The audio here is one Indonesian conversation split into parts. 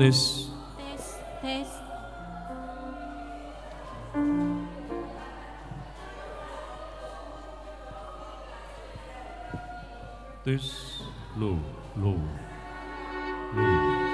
tes. Tes, tes. Tes, lo, lo, lo.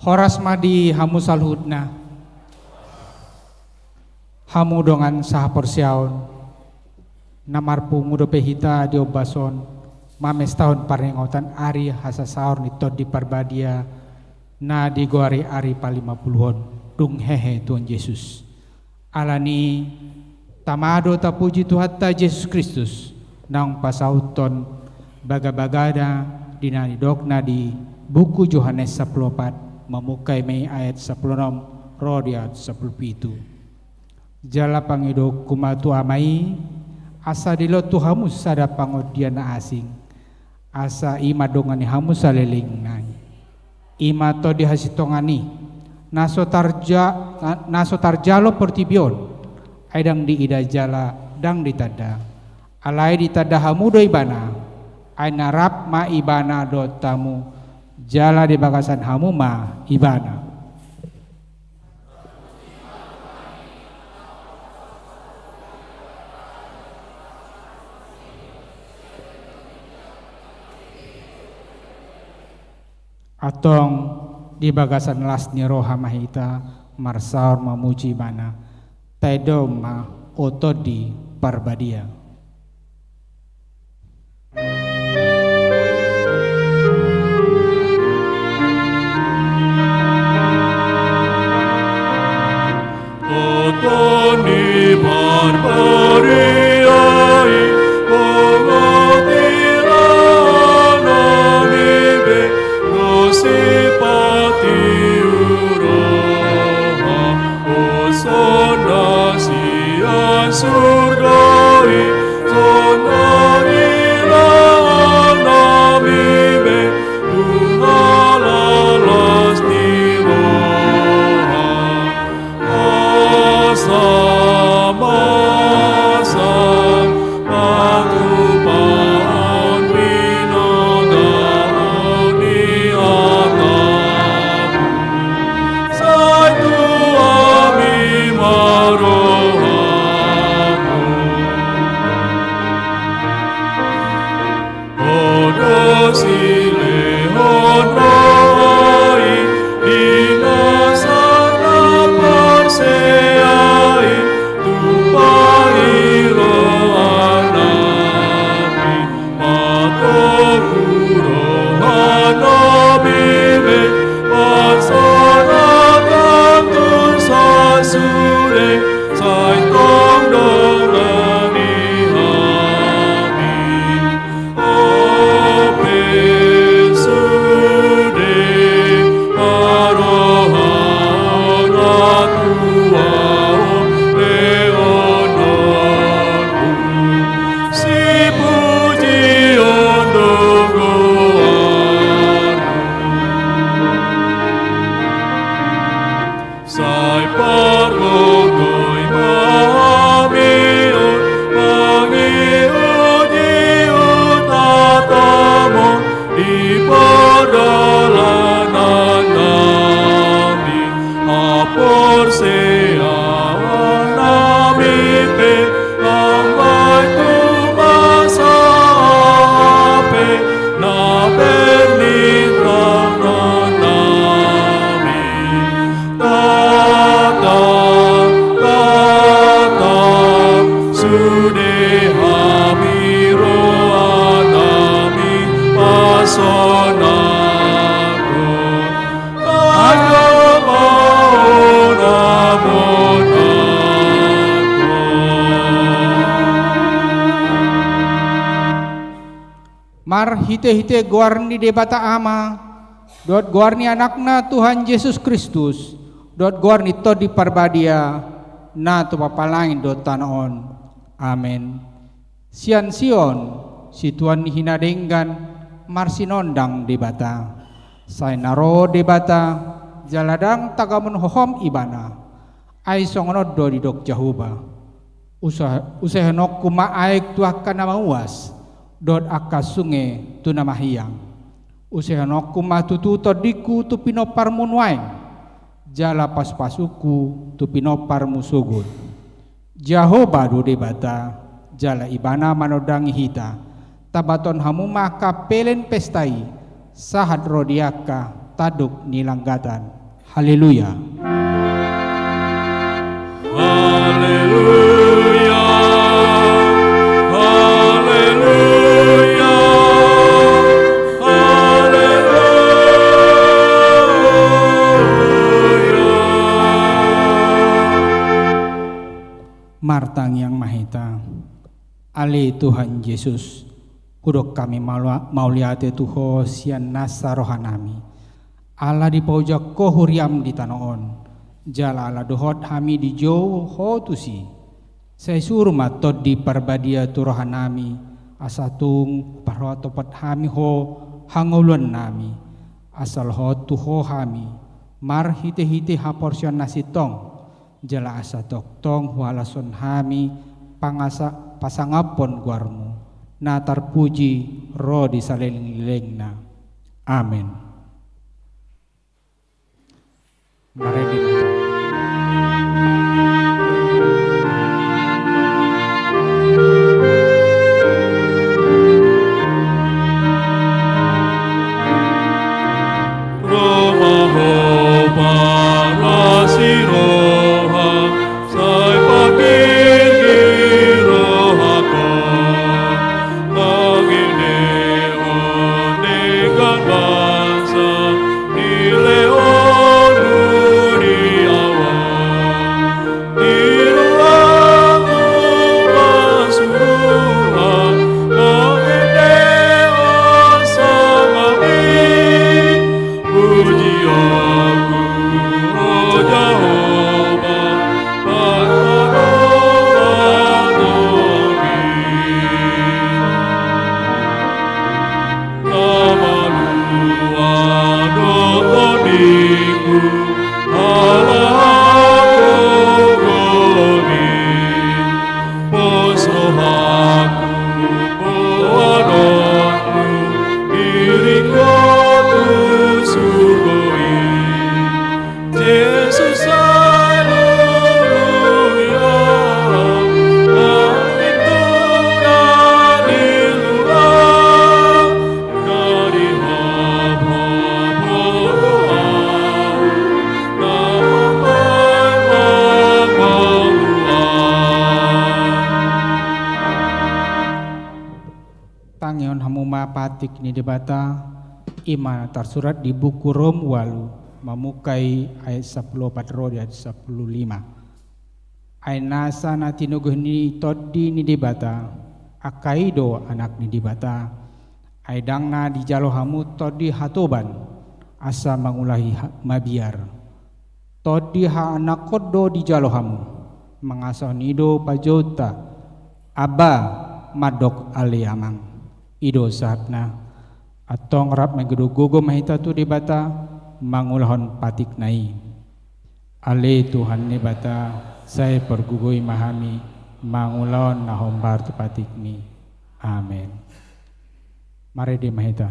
Horas madi hamu salhudna, hamu dongan saha porsiaon, namarpu ngudope hita di obason, mames tahun parengotan ari hasa saur nitod di parbadia, na di goari ari pa50-on, dung hehe Tuhan Yesus. Alani tamado tapuji Tuhan ta Yesus Kristus, nang pasauton baga-bagada dinani dokna di buku Yohanes 14 memukai mei ayat 10 rodiat 10 jala pangido kumatu amai asa dilo tu hamus sada pangodiana asing asa ima dongani hamus saleling nai ima to dihasitongani naso tarjalo pertibion aidang di ida jala dang ditada alai ditada hamudo ibana ai narap ma ibana do tamu jala di bagasan hamu ma ibana. Atong di bagasan lasni roha mahita marsaur mamuji bana taido ma oto di parbadia. Toni barbariai mongotirana mibe dosipati uraha osona sia surgai sona irana mibe tuhalalas niroha sama-sama pagupaan pinodaan ni atamu sa tuami marohamu odo silehon rohai dinasana parseai tupahiro anami matokuro hanamibe pasaratan tu sasure saitong dongani hami ope sude arohan atuao leonoku si puji ondogoanu sai pargogoi mahamion pangiuji utatamo di perdalanan nami aporsean nami pe ambai tumasa ape na bernitra nami tata sude hamiro anami pasonako agamaon amonako. Mar hite-hite guarni debata ama dot guarni anakna Tuhan Yesus Kristus dot guarni to di parbadia na to papalangin dot tanaon amen. Sian sion si Tuhan hinadenggan mar sinondang debata say naro debata jaladang tagamun hohom ibana ay songonod do di dok jahuba usahanok kuma aik tuak kana mauas dot akasunge tu namahiyang usahanok kuma tututo diku tu pinopar munwaing jala pas-pasuku tu pinopar musugun Jahoba do debata jala ibana manodangi hita tabaton hamuma kapelen pestai sahat rodiaka taduk nilanggatan. Haleluya. Haleluya. Haleluya. Martang yang mahita, Ale Tuhan Yesus, kudok kami mauliate Tuho sian nasa rohanami. Allah di pojok kohuriam di tanoon, jala ala dohot hami di jauh ho tusi. Saya suruh matod di parbadia tu rohanami, asatung parho topat hami ho hanguluan nami. Asal ho tuho hami, mar hite-hite ha porsion nasi tong. Jala asa toktong walason hami pangasa pasangapon guarmu na tarpuji ro di salileng-lilengna. Amin. Mari dimakan. Tangion hamuma patik ni debata ima tersurat di buku Rom walu mamukai ayat 14 ro ayat 15. Ay nasa na tinuguh ni todi ni debata akaido anak ni debata ay dangna di jalo hamu todi hatoban asa mangulahi mabiar todi ha anak kodo di jalo hamu mangasah nido pajota aba madok aliamang ido saatna atong rap megedugogo mahita tu debata mangulahon patik nai ale Tuhan ni bata saya pergugoi mahami mangulahon nahombar tu patik ni. Amin. Mari di mahita.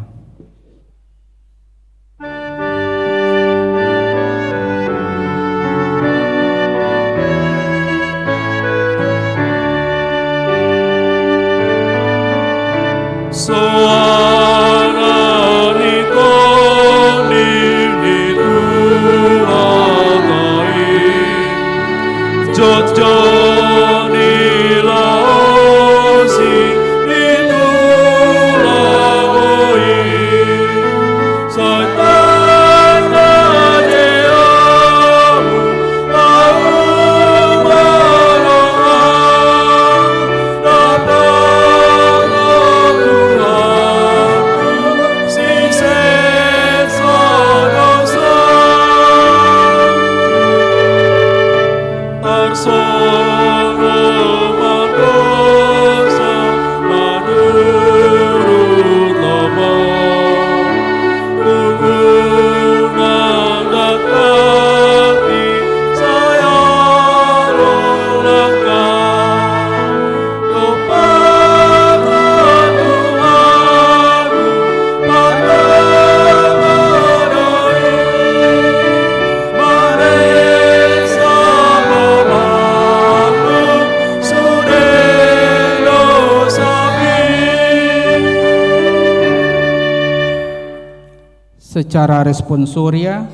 secara responsoria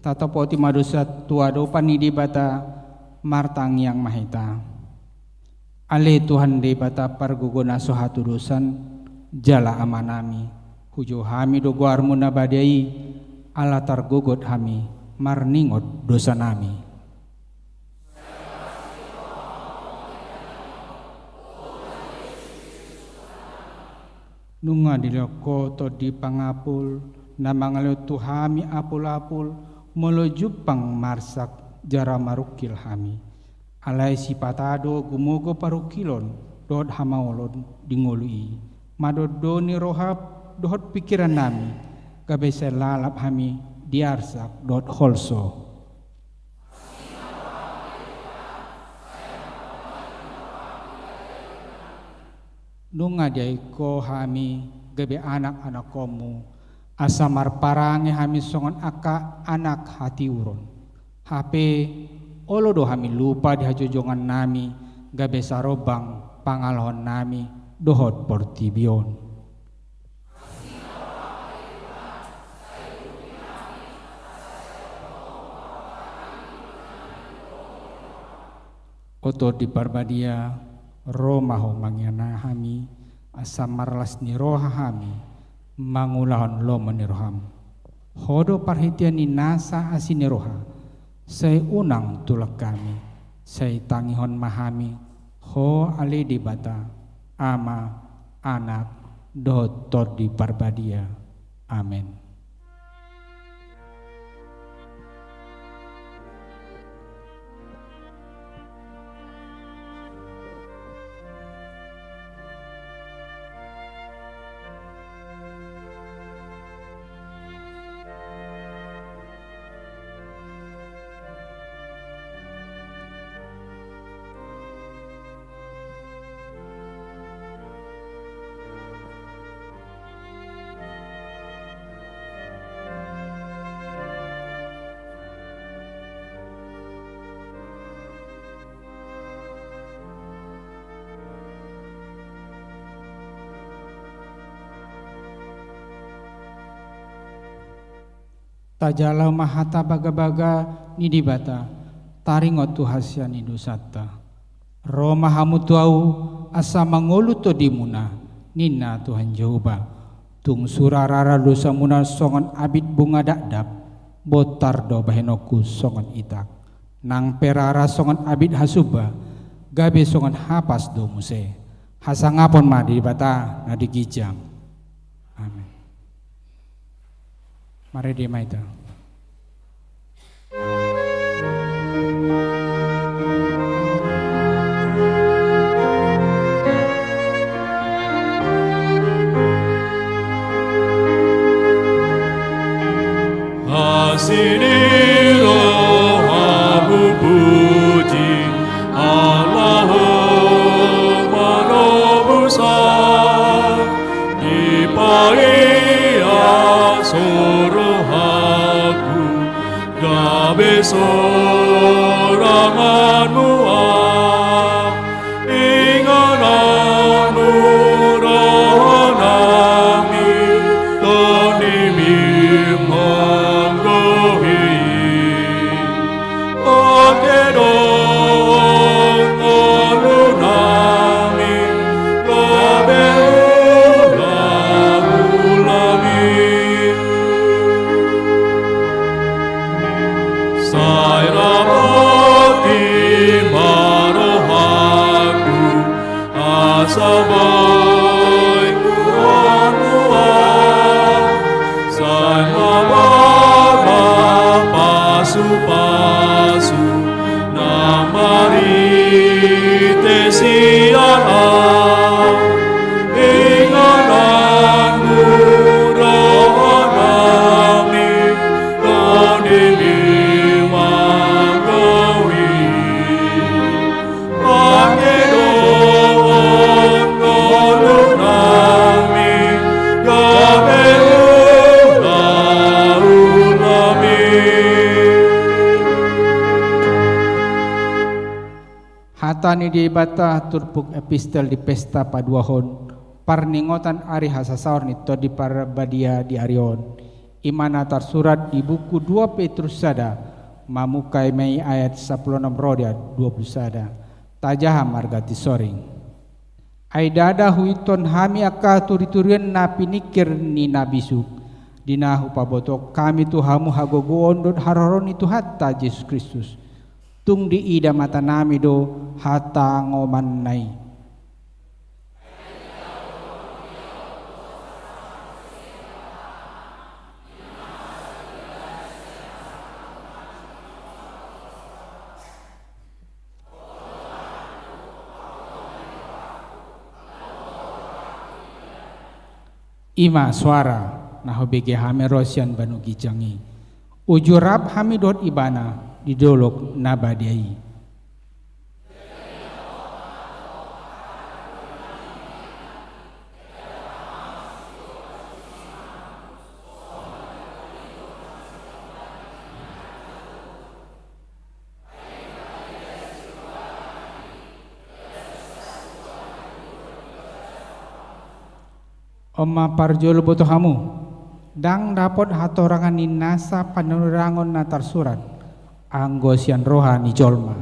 tatapoti madosa tuado panidi bata martang yang mahita. Ale Tuhan de bata pargugona sohatu dosan jala amanami. Hujo hami do guarmu nabadai ala targogot hami marningot dosa nami. Nunga diloko to di pangapul na mangalo tuhami apul-apul molojupang marsak jara marukil hami. Alay si patado gumugo parukilon dod hamaolon dingului. Madodo ni rohap dohot pikiran nami kabese lalap hami diarsak dod holso. Nunga diaiko hami gabe anak-anak komu asamar parange hami songon aka anak hati uron. HP olodo hami lupa di hajojongan nami gabe sarobang pangalhon nami dohot portibion. Oto di Barbadia romaho mangyana hami asamarlas ni roha hami mangulahon lo meniroham. Hodo parhitian ni nasa asini roha say unang tulak kami say tangihon mahami ho ali di bata ama anak dotor di Barbadia. Amin. Tajala mahata baga-baga ni dibata taringot tu hasya ni dosata. Roma hamutuau asa mangolu to dimuna nina Tuhan Jehova. Tung surarara dosa muna songon abid bunga dakdap botar do bahenoku songon itak. Nang perara songon abid hasuba gabe songon hapas do muse. Hasangapon ma dibata na digijang. Amin. Mari dia maita. Hasiniro habupuji Allahumma nobusa Ipaiya suruhaku gabe soranganmu ingananmu rohanami tonimi manggohi akedon olunami gabe ulami Sairabati marohaku asabai kuanua Saimababa pasu-pasu namari tesiana ingananmu rohanami tonimi Hatani di bata turpuk epistel di pesta paduahon parningotan ari hasasaur nito di Barbadia di Arion Imana tersurat di buku 2 Petrus sada, mamukai mei ayat 16 rodia 20 sada. Tajaha margati soring. Aidada huiton hami aka turi-turian na pinikir ni nabisuk. Dinahu paboto kami tu hamu hagogoon dot haroron itu hatta Yesus Kristus. Tung di ida mata nami do hatta ngoman nai. Ima suara naho bege hame rosian banu gijangi. Ujurab hamidot ibana didolok nabadiai. Oma parjolo boto hamu dang dapat hatorangan ni nasa panurangon na tersurat anggosian rohani jolma.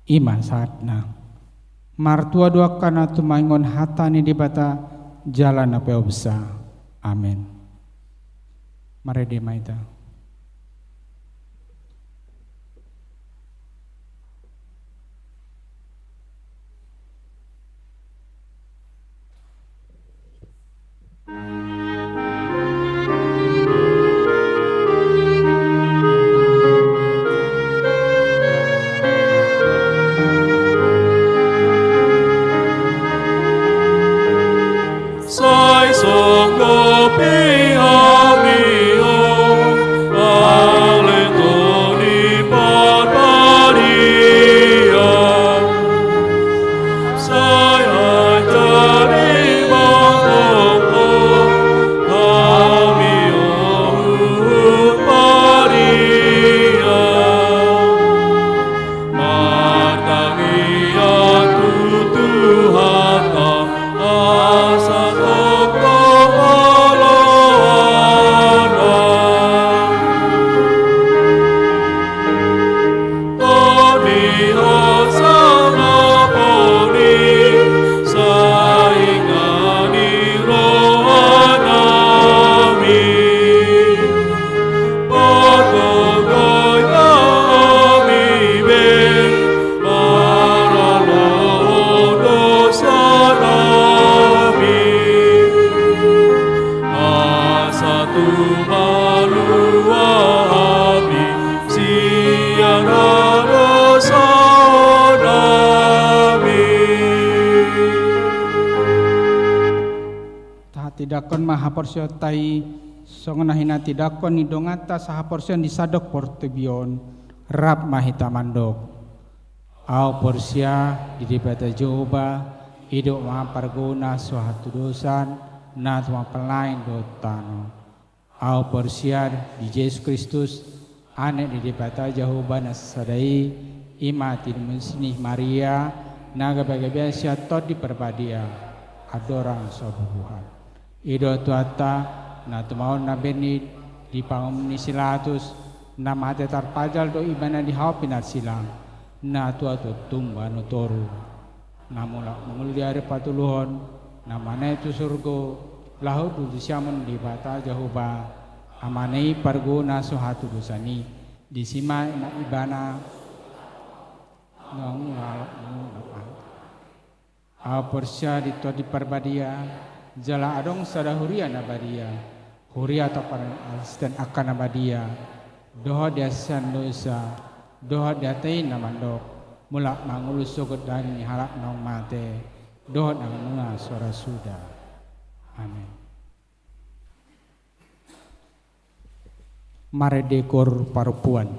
Ima saatna martua dua kana tumaingon hatani di bata jalan apa obsa. Amin. Mari maita. Sai songo piamio, ale toni barbaria. Sai ajari mangoko, amio paria. Martangia tutuhata asa toko aloana. Toni hosana poni saingani rohanami. Patogoy nami ben para lodo sanami. Asa tu maluami sianado sanami. Taha tidakon maha porsio tai songonahina tidakon ni dongata saha porsion disadok portubion rap mahita mandok. Au porsia di bata Jehova hidup maha parguna suatu dosan na tuma pelain dotano. Au porsia di Yesus Kristus ane di bata Jehova nasadai imati musnih Maria naga bagabiasya tot di perbadia adorang sobuhan. Ido tuata na tumaon na beni di pangumni silatus na mate tarpajal do ibana di hau pinar silang na tuatu tumba no toru na mula menguliari patuluhon na mana itu surgo lahu du siamun di bata Jehova amanei parguna suhatu dosani di sima na ibana ngong a persya di to di perbadia jala adong sadahuria nabadia huria taparan asisten akan nabadia doha diasan dosa doha diatain namandok mulak mangulus sogot dan halak nong mate doha nang suara sudah. Amin. Mare dekor parupuan.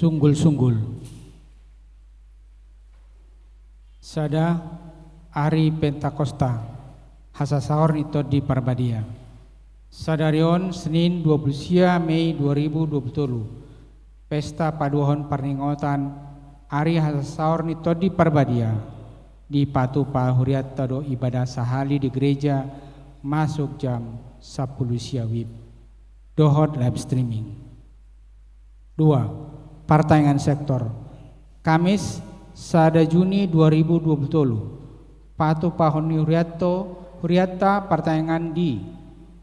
Sunggul-sunggul. Sada Ari Pentakosta hasasaor itu di Parbadia. Sadarion Senin 20 Mei 2020. Pesta paduhon parningotan Ari hasasaor itu di Parbadia. Di Patu Pahuriat tado ibadah sahali di gereja masuk jam 10 siawib. Dohot live streaming. 2. Pertanyaan sektor. Kamis sada Juni 2020. Patu Pahoni Huriata pertanyaan di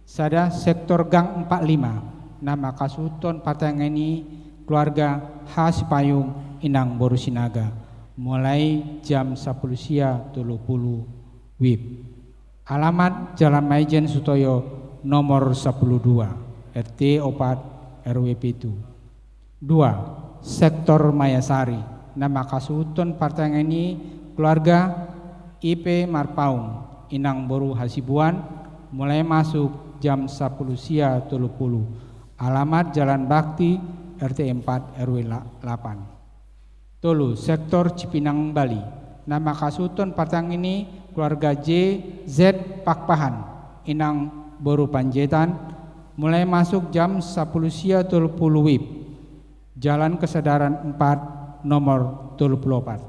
sada sektor Gang 45. Nama kasuton pertanyaan ini keluarga Hasipayung Inang Boru Sinaga. Mulai jam 10 sia 30 WIB. Alamat Jalan Maijen Sutoyo nomor 102 RT 4 RW 7. 2. Sektor Mayasari. Nama kasuton pertanyaan ini keluarga IP Marpaung Inang Boru Hasibuan. Mulai masuk jam 10 sia 30. Alamat Jalan Bakti RT 4 RW 8. Tolu sektor Cipinang Bali. Nama kasuton pertanyaan ini keluarga J Z Pakpahan Inang Boru Panjaitan. Mulai masuk jam 10 sia 30 WIB. Jalan Kesadaran 4 nomor 34.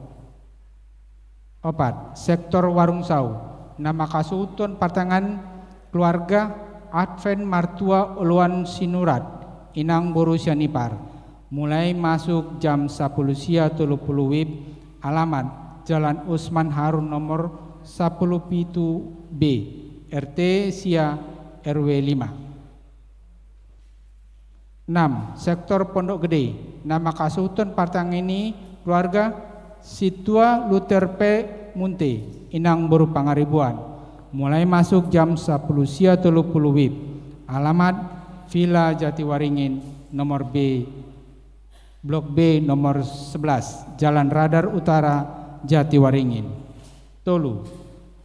4. Sektor Warung Sau. Nama kasuton pertanyaan keluarga Advent Martua Uluan Sinurat Inang Boru Sianipar. Mulai masuk jam 10 sia 30 WIB. Alamat Jalan Usman Harun nomor 10 Pitu B RT Sia RW 5. 6. Sektor Pondok Gede. Nama kasuton pertanyaan ini keluarga Situa Luther P. Munte Inang Boru Pangaribuan. Mulai masuk jam 10 sia 30 WIB. Alamat Villa Jatiwaringin nomor B Blok B nomor 11 Jalan Radar Utara Jatiwaringin. Tolu.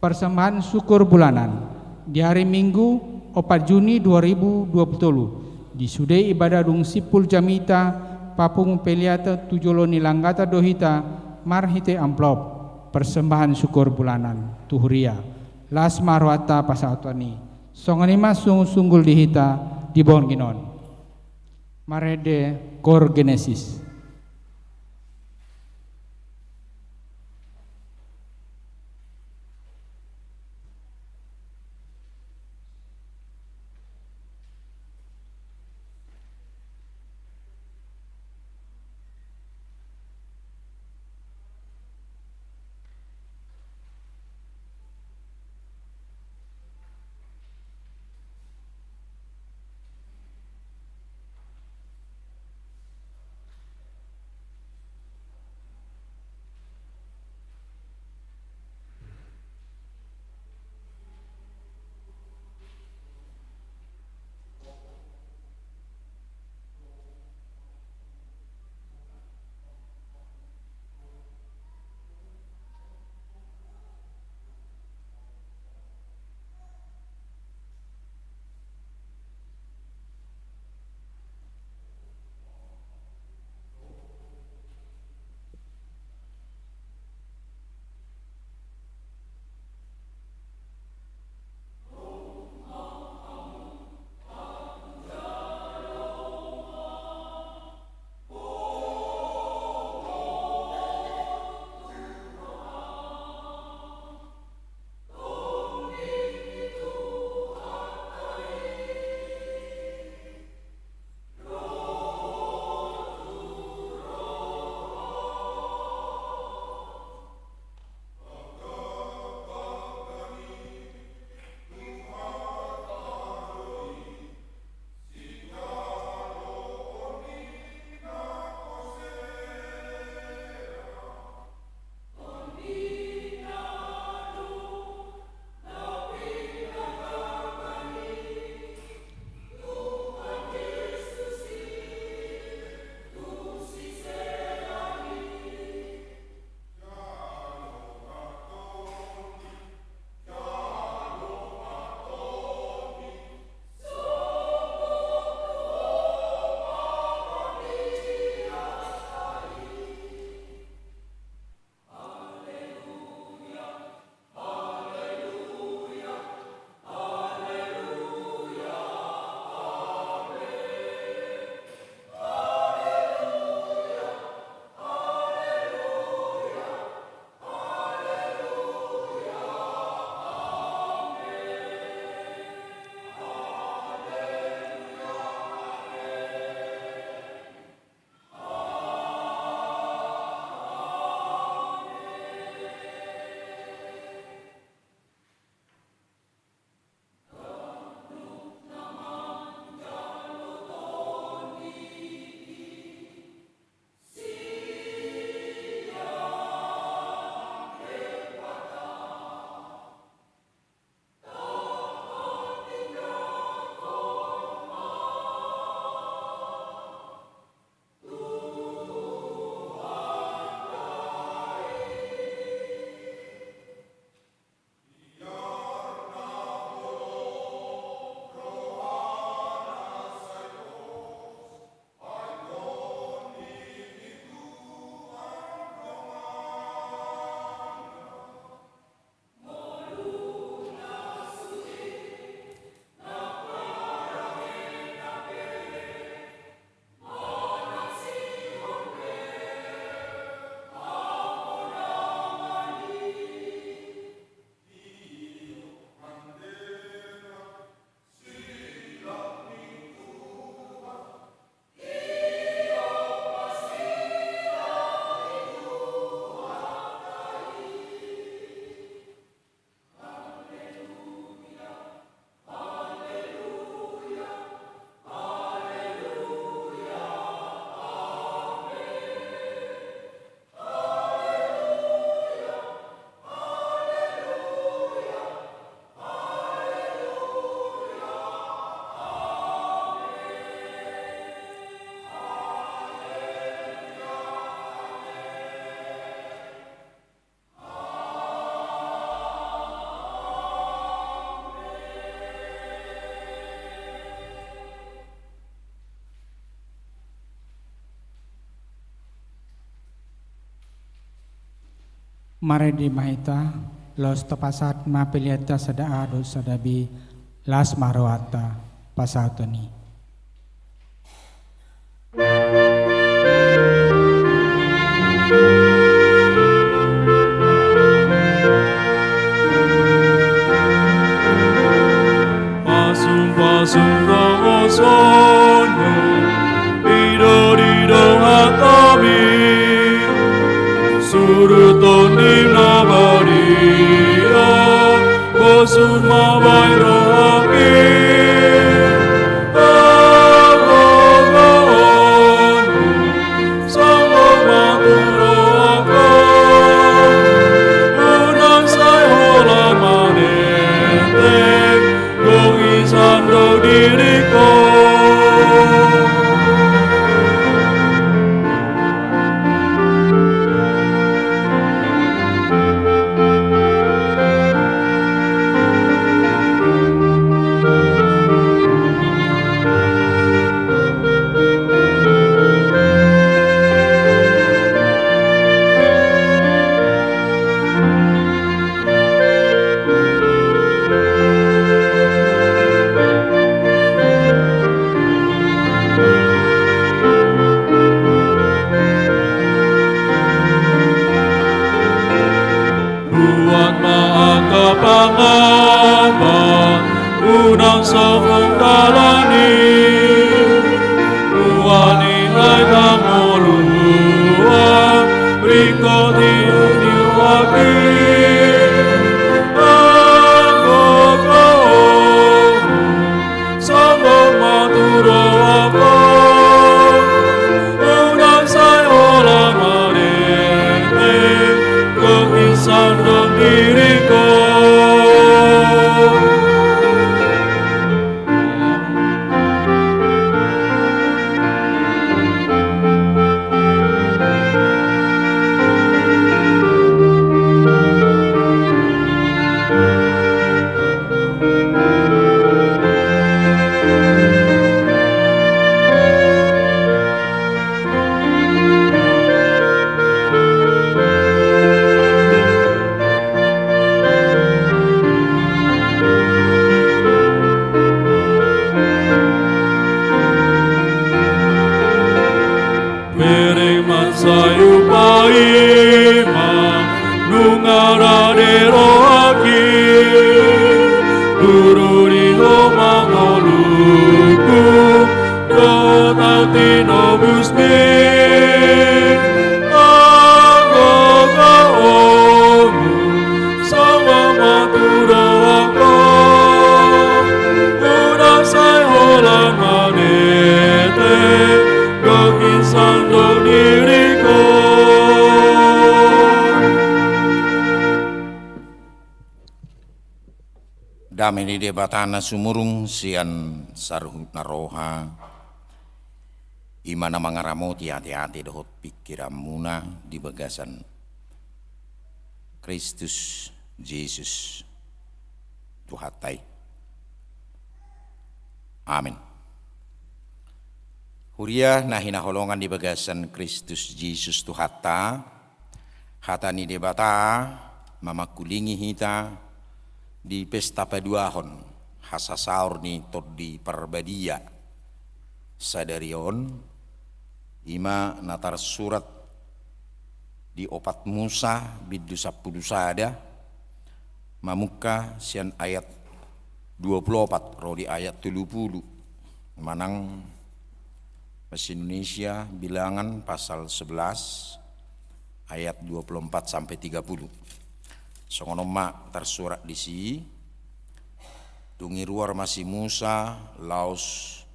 Persembahan syukur bulanan di hari Minggu 4 Juni 2020 di Sudai Ibadah Dung Sipul Jamita Papung Peliata Tujoloni Langgata Dohita Marhite amplop persembahan syukur bulanan Tuhuria Las Marwata Pasatoni Songanima sunggul dihita di Bonginon Marede Kor Genesis. Mare di mahita los topasat mapiliata sada ado sadabi las marwata pasatoni. Pasung sono Dido hatabi Surutoni nabaria Bosun mabai rohaki Agogoonu Sama maturaka Unang sayola manete Isando diriku buat maaka pangaban unang sofong dalani uwani ay kamolua riko diwaki Agogoonu sambong maturo ako unang sayola marete Isando diriku Pereman sayu paima nungaradero aki Dururi homangoluku Dotautino busmi Agogoonu sama maturo ako Unang sayola manete Isando diriku Damini debatana sumurung sian sarhut naroha Imana mangaramoti hati-hati dohot pikiramuna di bagasan Kristus Yesus Tuhatai. Amin. Huria nahina holongan di bagasan Kristus Yesus Tuhata hatani debata mamakulingi hita di pesta paduahon hasasaur ni todi parbadia sadarion ima natar surat di opat Musa bidu sappudu sada mamuka sian ayat 24 rodi ayat 30 manang Bahasa Indonesia bilangan pasal 11 ayat 24 sampai 30. Songono mak tersurat di si tungi ruar masih Musa laos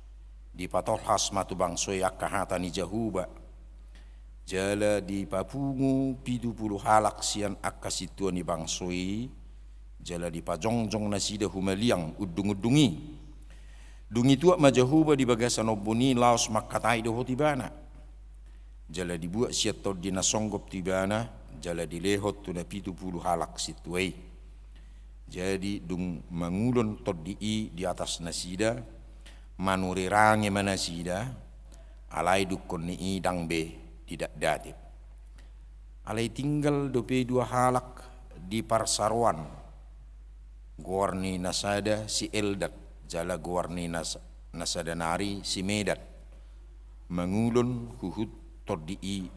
di patohas matu bangsoi akahata ni jahuba jala di papungu pidu puluh halak sian akasitua ni bangsoi jala di pajongjong nasida humaliang udung-udungi dungi tuak majahuba di bagasan obuni laos makatai doho tibana jala dibuat siator dina songgop tibana jala dilehot tuna pitu puluh halak situai jadi dung mangulon toddi di atas nasida manuri range manasida alai dukun ni idang be tidak datip alai tinggal 22 halak di Parsaruan, Guarni Nasada si Eldat, jala Guarni Nasada Nari si Medan, mengulun huhut todii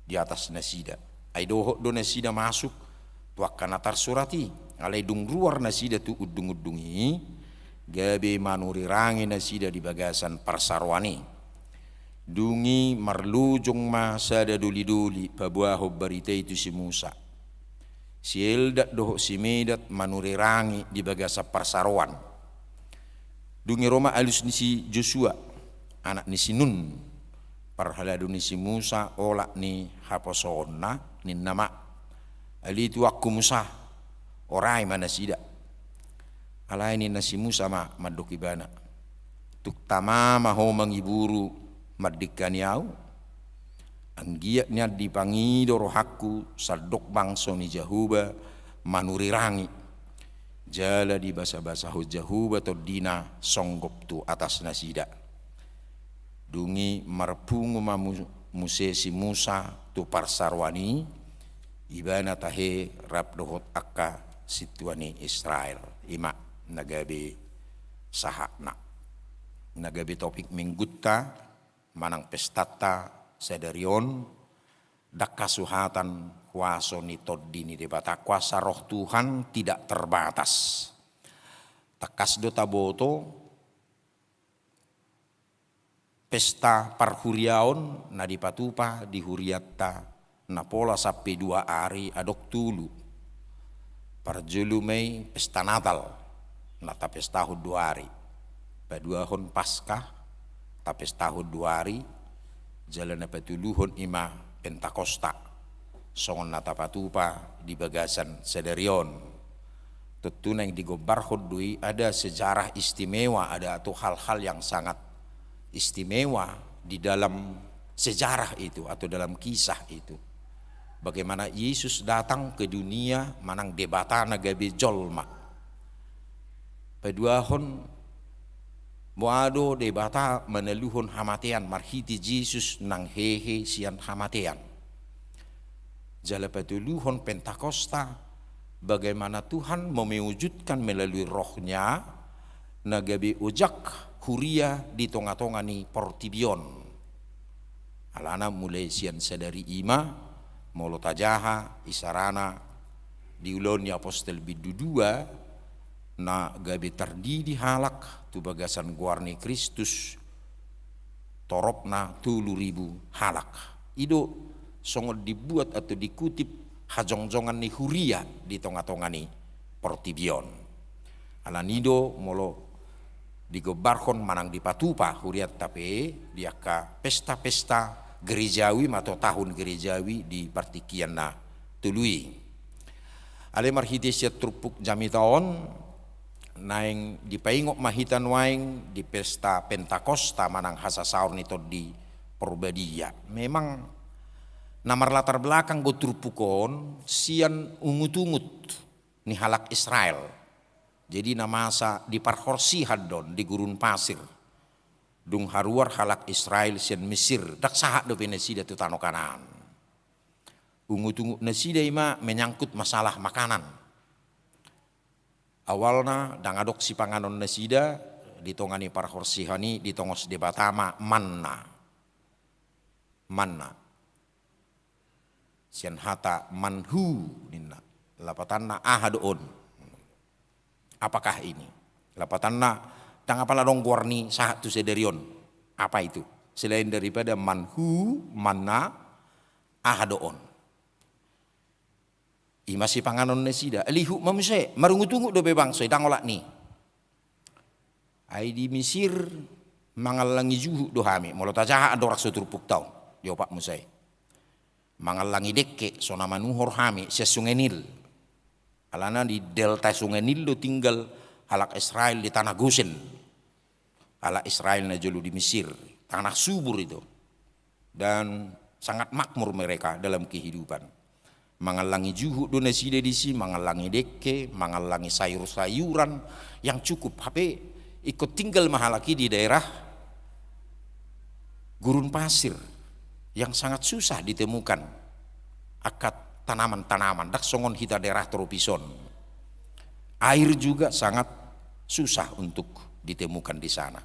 di atas nasida. Ai dohok do nasida masuk tuakkan atar surati, alai dung luar nasida tu udung-udungi, gabe manuri rangi nasida di bagasan Parsarwani. Dungi marlujung masada duli-duli pabuaho barita itu si Musa. Si Eldat dohok si Medat manuri rangi di bagasa Parsarwan. Dungi Roma alus ni si Joshua, anak ni si Nun. Parhaladu ni si Musa olak ni haposonna ni nama. Ali itu aku Musa orai mana sida. Alai ni nasi Musa ma madokibana. Tuk tama maho mangiburu mardikaniau anggiaknya dipangido rohaku saldok bangso ni Jahuba manuri rangi jala di basa-basa ho Jahuba todina songgop tu atas nasida dungi marpungu muse si Musa tu Parsarwani ibana tahe rap dohot akka situani Israel ima nagabe sahakna nagabe topik minggutta manang pestata sederion dak kasuhatan kuaso ni todini debata kuasa roh Tuhan tidak terbatas takas do taboto pesta parhuriaon na dipatupa di huriatta na pola sampai 2 hari adok tulu parjulu mei pesta Natal nata pesta 2 hari paduahon Paskah tapes tahun 2 hari jalan patuluhon ima Pentakosta songon nata patupa di bagasan sederion tetuna yang digobar hodui ada sejarah istimewa ada atau hal-hal yang sangat istimewa di dalam sejarah itu atau dalam kisah itu bagaimana Yesus datang ke dunia manang debata nagabe jolma paduahon Muado debata meneluhun hamatean marhiti Yesus nang hehe sian hamatean. Jala patuluhon Pentakosta bagaimana Tuhan mewujudkan melalui rohnya nagabe ujak huria di tonga-tonga ni portibion. Alana mulai sian sadari ima molotajaha isarana diulon ni apostol bidudua na gabe tardidi halak tu bagasan Guarni Kristus toropna 10.000 halak ido songod dibuat atau dikutip hajongjongan ni huria di tonga-tonga ni portibion alanido molo digobarkon manang dipatupa huriat tapi diaka pesta-pesta gerejawi atau tahun gerejawi di partikian na tului ale marhitis ya trupuk jami taon naing dipaingok mahitan waing di pesta Pentakosta manang hasasaur nito di Porbadia. Memang namar latar belakang go trupukon sian ungut-ungut ni halak Israel. Jadi namasa di parhorsi hadon di gurun pasir. Dung haruar halak Israel sian Mesir dak saha do penesida tu tano kanan. Ungut-ungut nasida ima menyangkut masalah makanan. Awalna dangadok si panganon nasida ditongani parhorsihani ditongos debatama manna sian hata manhu ninna lapatanna ahadoon apakah ini lapatanna tangapala dong Guarni sahat tu sederion apa itu selain daripada manhu manna ahadoon masih panganon nasida lihu mamuse marungu-tungu do bebang so dangolak ni ai di Mesir mangalangi juhu do hami molotajaha ado rakso turpuk tau yo pak musai mangalangi dekke sona manuhor hami se sungai Nil alana di delta sungai Nil do tinggal halak Israel di tanah Gosen halak Israel na jolu di Mesir tanah subur itu dan sangat makmur mereka dalam kehidupan mangalangi juhu do nasida disi mangalangi dekke mangalangi sayur-sayuran yang cukup HP ikut tinggal mahalaki di daerah gurun pasir yang sangat susah ditemukan akat tanaman-tanaman dak songon hita daerah tropison. Air juga sangat susah untuk ditemukan di sana.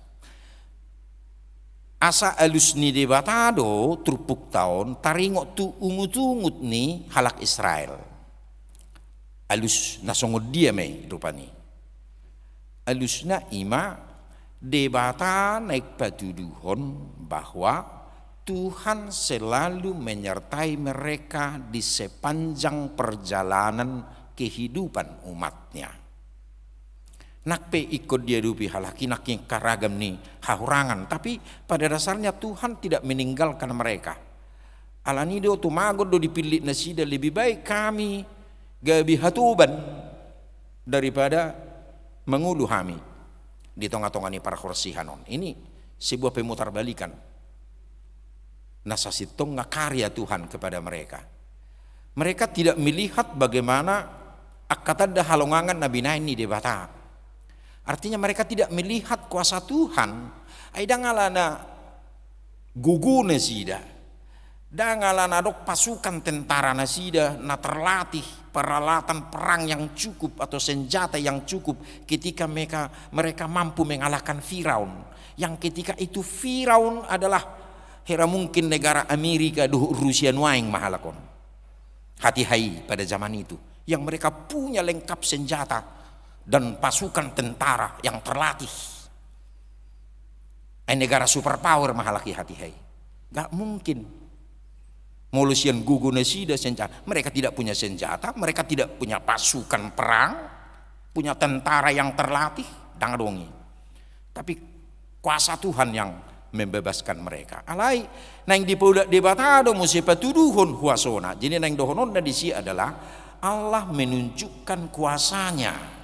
Asa alus ni debatado trupuk tahun taringo tu ungut-ungut ni halak Israel. Alus nasongod dia me rupani. Alus na ima debata naik patuduhon bahwa Tuhan selalu menyertai mereka di sepanjang perjalanan kehidupan umatnya. Nakpe ikut dia dupi halaki nak yang karagam ni hahurangan, tapi pada dasarnya Tuhan tidak meninggalkan mereka. Alani do tumagod do dipilih nasida lebih baik kami gabi hatuban daripada mengulu kami di tengah-tengah ni para khursihanon. Ini sebuah pemutarbalikan nasasitong karya Tuhan kepada mereka. Mereka tidak melihat bagaimana akatada halongangan Nabi Naini di Batak. Artinya mereka tidak melihat kuasa Tuhan. Aidangalana gugu nasida, dangalana dok pasukan tentara nasida na terlatih peralatan perang yang cukup atau senjata yang cukup ketika mereka mampu mengalahkan Firaun. Yang ketika itu Firaun adalah hera mungkin negara Amerika duh Rusia nuaing mahalakon. Hati-hai pada zaman itu yang mereka punya lengkap senjata dan pasukan tentara yang terlatih. Negara superpower mahalaki hati-hai. Gak mungkin. Molusian gugu nasida senjata. Mereka tidak punya senjata, mereka tidak punya pasukan perang, punya tentara yang terlatih, dangadongi. Tapi kuasa Tuhan yang membebaskan mereka. Alai nang dibatado musi patuduhon huasona. Jadi nang dohonon di sini adalah Allah menunjukkan kuasanya.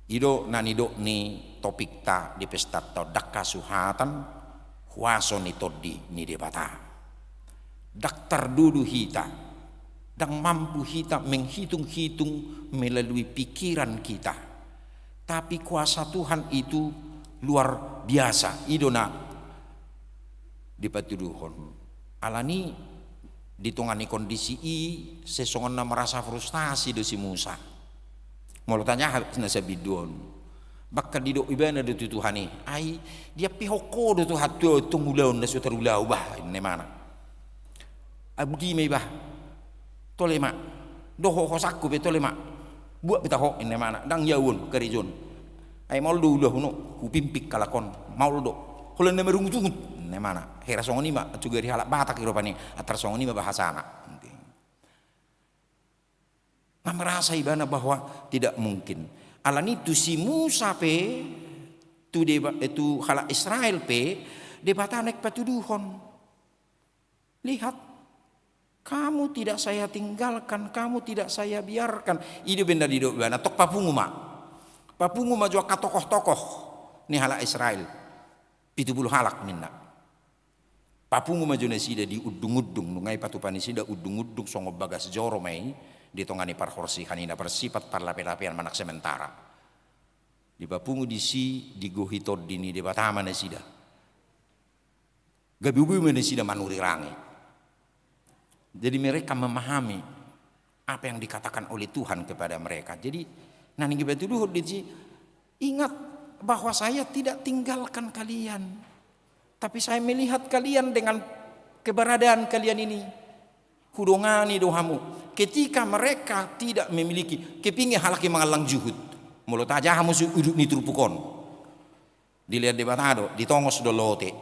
Ido nanido ni topik ta di pesta tau dak kasuhatan huaso ni todi ni debata dak terdudu hita dak mampu hita menghitung-hitung melalui pikiran kita, tapi kuasa Tuhan itu luar biasa. Ido na dipatuduhon alani ditungani kondisi sesongon na merasa frustasi do si Musa. Mau tanya nasa bidon, bakal didok ibana do Tuhani, ai dia pihoko do Tuhan tu tungulaun na sutar ulau bah ini mana? Abdi me bah, tolema, doho hosaku be tolema, buat beta ho ini mana? Dang yaun kerijon, ai mau dulu huno, hupimpik kalakon, mau do, kalau nama rungut ini mana? Hera songoni ma, juga di halak batak iropani, atar songoni ma bahasa anak. Nah, merasa ibana bahwa tidak mungkin. Alani tu si Musa pe tu halak Israel pe debata naik patuduhon. Lihat, kamu tidak saya tinggalkan, kamu tidak saya biarkan. Ide benda di bana tok papunguma. Papunguma jua katokoh-tokoh ni halak Israel. 70 halak minna. Papunguma juna sida di udung-udung nungai patupani sida udung-udung songo bagas joro mai. Ditongani par khorsihan ina bersifat par lape-lapean manak sementara. Di bapungu di si di gohitod dini di batama na sida. Gabi-gabi mana sida manuri rangi. Jadi mereka memahami apa yang dikatakan oleh Tuhan kepada mereka. Jadi nani gitu dulu di ingat bahwa saya tidak tinggalkan kalian, tapi saya melihat kalian dengan keberadaan kalian ini. Hudongani dohamu ketika mereka tidak memiliki kepingin halaki mengalang juhud mulut aja hamu uduk ni turupukon dilihat debatado ditongos dolote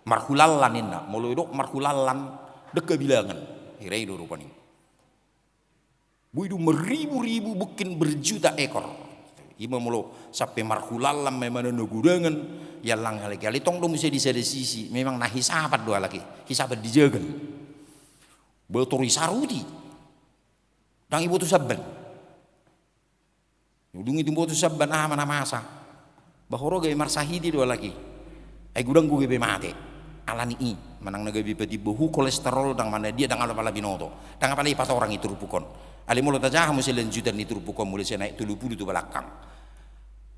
marhulallan inna muludok marhulallan dek bilangan hirai do rupani buidu meribu-ribu bukin berjuta ekor ima mulo sampai marhulallan memang nugudangan yalang halaki tong do mesti di sisi memang nah hisabat dua lagi hisabat dijaga Betori sarudi, dan ibu tu sabban, udung itu ibu tu sabban mana masa, bahoro gay marsahidi dua lagi, gudang gue be mate, alani i, manang nagabi peti behu kolesterol dang mana dia dang ala pala binoto, dang apa lagi pas orang itu rupukon, ali mulut aja kamu selanjutan itu rupukon mulai saya naik 70 itu belakang,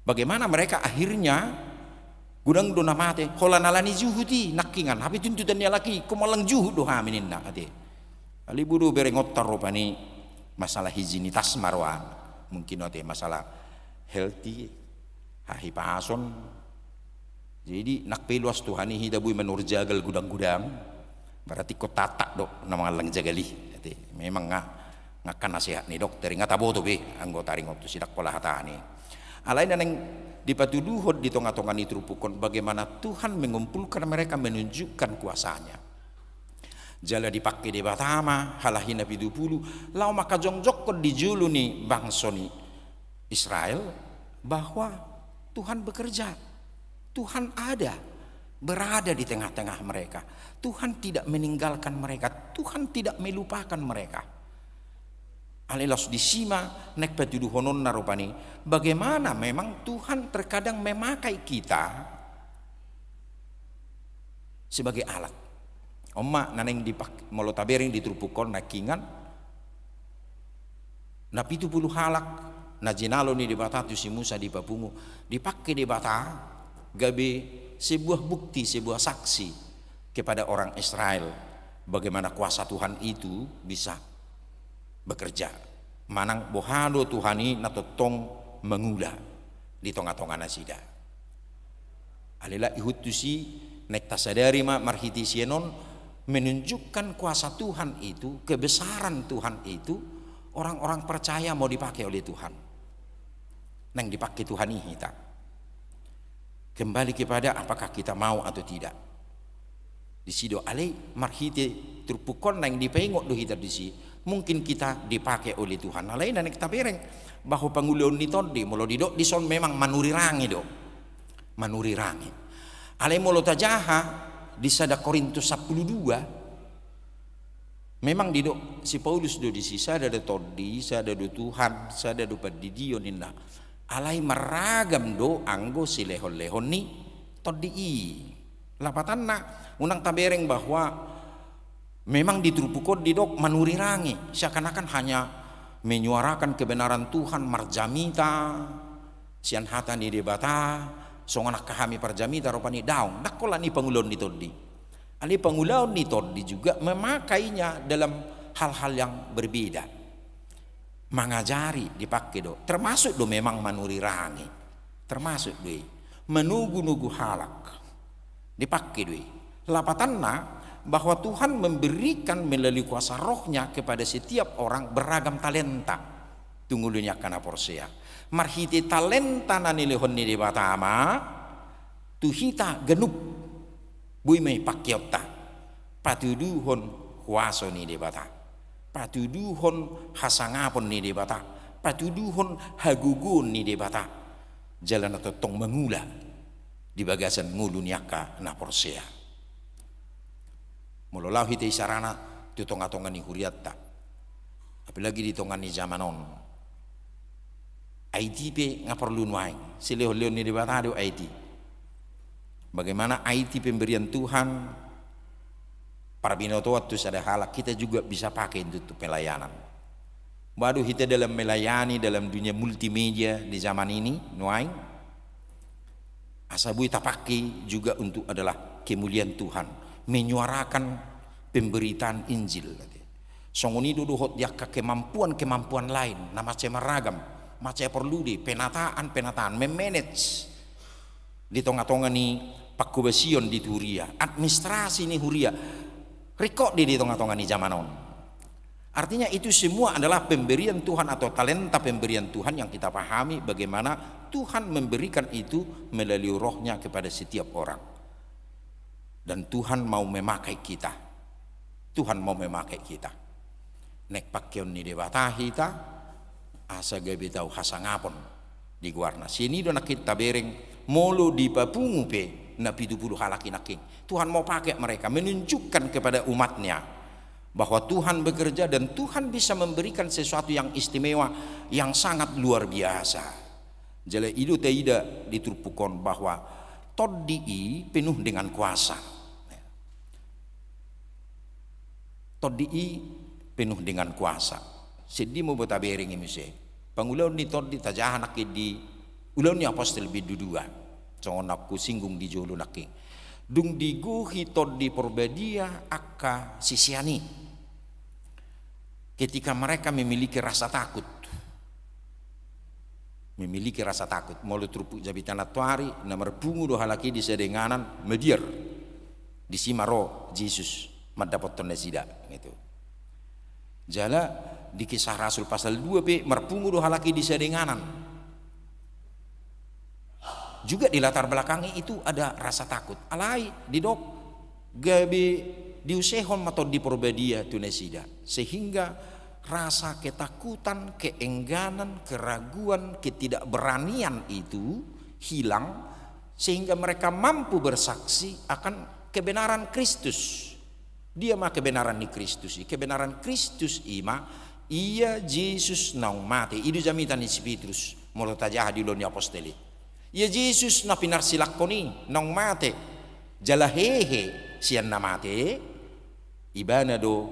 bagaimana mereka akhirnya gudang dona mate, holan alani juhudi nakingan, tapi tuntutannya lagi, kumalang juhud doha minin nak ade. Ali budu berengot tarupani masalah hijinitas marwa mungkin ote masalah healthy hahi pason. Jadi nak peluas Tuhani hidabui menurjagal gudang-gudang berarti ko tatak dok nama lang jagali. Jadi memang ngakan nasihat nih dok teringat abo tuh be anggota ringop tu sidak pola hatani. Alain yang dipatuduhod di tengah-tengah itu rupukon bagaimana Tuhan mengumpulkan mereka menunjukkan kuasanya. Jala dipakai di Batama halahin Nabi 20 lau maka jongjok di julu nih bangsa nih Israel bahwa Tuhan bekerja, Tuhan ada, berada di tengah-tengah mereka. Tuhan tidak meninggalkan mereka, Tuhan tidak melupakan mereka. Alilos disima nek patuduhonon narupani bagaimana memang Tuhan terkadang memakai kita sebagai alat. Oma naneng dipak molotabering ditrupukon nakingan napi 70 halak najinalo ni di batatu si Musa di papungu dipakai di bata gabe sebuah bukti sebuah saksi kepada orang Israel bagaimana kuasa Tuhan itu bisa bekerja manang bohado Tuhani natotong mengula di tengah-tengah nasida alila ihutusi nek tasadari ma marhiti sienon menunjukkan kuasa Tuhan itu, kebesaran Tuhan itu, orang-orang percaya mau dipakai oleh Tuhan. Neng dipakai Tuhan ini kita. Kembali kepada apakah kita mau atau tidak. Di sido alai marhite terpukon neng dipengok do kita di si. Mungkin kita dipakai oleh Tuhan. Alai neng kita bereng bahwa pangulon ni todi molo didok dison memang manuri rangi do. Manuri rangi. Alai molo tajaha di sada Korintus 12 memang didok si Paulus do di sisa ada todi sada do Tuhan sada do padidio ninna alai meragam do anggo si lehon-lehon ni todi i lapatanna unang tabereng bahwa memang ditrupukon didok manuri rangi seakan-akan hanya menyuarakan kebenaran Tuhan marjamita sian hata ni debata songanak kahami parjamita ropani daung dakola ni pangulon ni todi ali pangulon ni todi juga memakainya dalam hal-hal yang berbeda mengajari dipakai do termasuk do memang manuri rangi termasuk do menugu-nugu halak dipakai do lapatanna bahwa Tuhan memberikan melalui kuasa rohnya kepada setiap orang beragam talenta tunggulunya kana porsea marhiti talenta nani lehon ni di batama tuhita genup bui mai pakiota patuduhon kuaso ni di bata patuduhon hasangapon ni di bata patuduhon hagugun ni di bata jalan atau tong mengula di bagasan ngulunyaka na porsea mololau hite sarana tu tonga-tonga ni huriatta apalagi di tonga ni zamanon IT pe ngaperlu nuai sileo-leo ni dibatado IT bagaimana IT pemberian Tuhan para binoto waktu ada halak kita juga bisa pakai untuk pelayanan baru kita dalam melayani dalam dunia multimedia di zaman ini nuai asabui tak pakai juga untuk adalah kemuliaan Tuhan menyuarakan pemberitaan Injil songoni dulu hot yakka kemampuan lain nama cemeragam macam perlu di penataan memanage di tengah-tengah ni pakubasion di Huria administrasi ni Huria rekod di tengah-tengah ni zamanon artinya itu semua adalah pemberian Tuhan atau talenta pemberian Tuhan yang kita pahami bagaimana Tuhan memberikan itu melalui rohnya kepada setiap orang dan Tuhan mau memakai kita nek pakion ni debata kita asa gabe tau hasangapon di guarna sini do nakit tabereng molo di papungu pe na 70 halaki naking Tuhan mau pakai mereka menunjukkan kepada umatnya bahwa Tuhan bekerja dan Tuhan bisa memberikan sesuatu yang istimewa yang sangat luar biasa jale idu teida diturpukon bahwa todii penuh dengan kuasa todii penuh dengan kuasa sedih mau betabering ini sih pangulaun ni todi tajahan nak di ulaun ni apostol bidudua congon aku singgung di jolo naking dung diguhi todi porbadia akka sisiani ketika mereka memiliki rasa takut. Memiliki rasa takut. Molo trupu jabitan atuari, namar bungu do halaki di sedenganan medier. Di simaro Yesus mendapat tanda sida gitu. Jala di Kisah Rasul pasal 2b marpungu do halaki di sedenganan. Juga di latar belakangnya itu ada rasa takut. Alai di dok gabi diusehon atau di perbedia tunesida sehingga rasa ketakutan, keengganan, keraguan, ketidakberanian itu hilang sehingga mereka mampu bersaksi akan kebenaran Kristus. Dia mah kebenaran di Kristus, kebenaran Kristus ima ia Yesus nang mate idu jamitan di Petrus molo tajah di loni apostoli. Ia Yesus na pinarsilakoni nang mate jalahehe sian na mate ibana do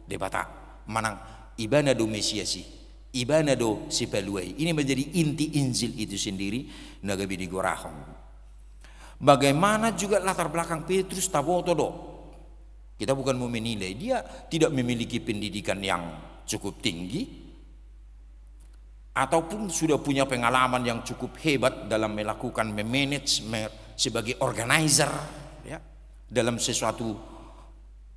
debata manang ibana do Mesiasi, ibana do sipaluai. Ini menjadi inti Injil itu sendiri nagabi di Gorahong. Bagaimana juga latar belakang Petrus taboto do. Kita bukan mau menilai dia tidak memiliki pendidikan yang cukup tinggi ataupun sudah punya pengalaman yang cukup hebat dalam melakukan memanage sebagai organizer ya, dalam sesuatu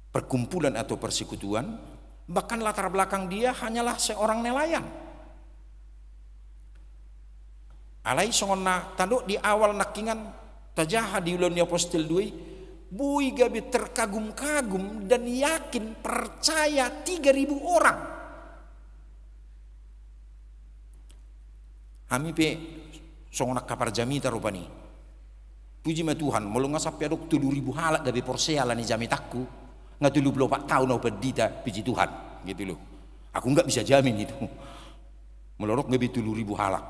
perkumpulan atau persekutuan. Bahkan latar belakang dia hanyalah seorang nelayan. Alai songonna tanduk di awal nakingan tajaha di ulun apostol 2 bui gabi terkagum-kagum dan yakin percaya 3.000 orang. Kami pe songonna kapar jamita rupani. Puji ma Tuhan, mulu ngasapi aduk 7.000 halak gabi porsea lani jamitakku. Nggak 24 tahun aku berdita puji Tuhan gitu loh. Aku nggak bisa jamin itu. Melorok nggak 7.000 halak.